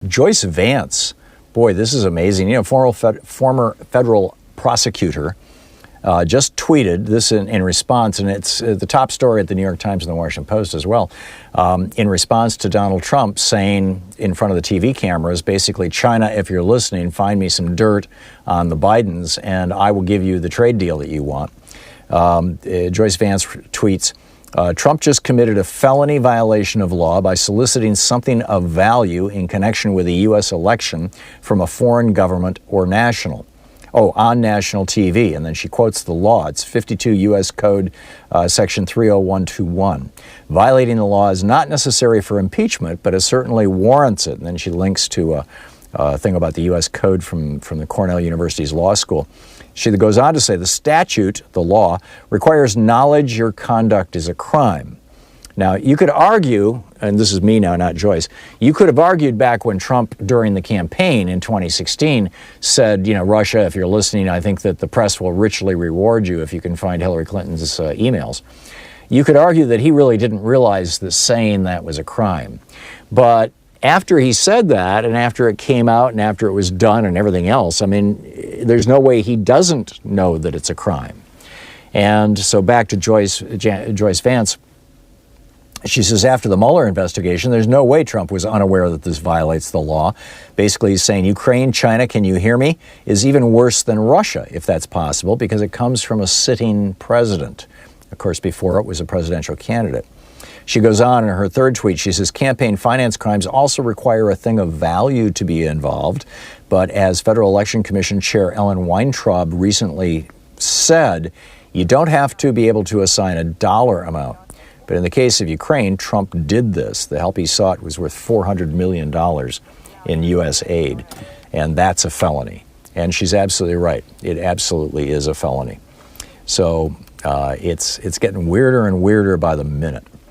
Joyce Vance, boy, this is amazing. You know, former federal prosecutor just tweeted this in response, and it's the top story at the New York Times and the Washington Post as well, in response to Donald Trump saying in front of the TV cameras, basically, China, if you're listening, find me some dirt on the Bidens, and I will give you the trade deal that you want. Joyce Vance tweets, Trump just committed a felony violation of law by soliciting something of value in connection with a U.S. election from a foreign government or national. On national TV. And then she quotes the law. It's 52 U.S. Code Section 30121. Violating the law is not necessary for impeachment, but it certainly warrants it. And then she links to a thing about the U.S. Code from the Cornell University's law school. She goes on to say the statute, the law, requires knowledge your conduct is a crime. Now, you could argue, and this is me now, not Joyce, you could have argued back when Trump, during the campaign in 2016, said, you know, Russia, if you're listening, I think that the press will richly reward you if you can find Hillary Clinton's emails. You could argue that he really didn't realize that saying that was a crime. But after he said that, and after it came out, and after it was done and everything else, I mean, there's no way he doesn't know that it's a crime. And so back to Joyce Vance, she says after the Mueller investigation, there's no way Trump was unaware that this violates the law. Basically, he's saying Ukraine, China, can you hear me, is even worse than Russia, if that's possible, because it comes from a sitting president. Of course, before it was a presidential candidate. She goes on in her third tweet, she says, campaign finance crimes also require a thing of value to be involved. But as Federal Election Commission Chair Ellen Weintraub recently said, you don't have to be able to assign a dollar amount. But in the case of Ukraine, Trump did this. The help he sought was worth $400 million in U.S. aid. And that's a felony. And she's absolutely right. It absolutely is a felony. So it's getting weirder and weirder by the minute.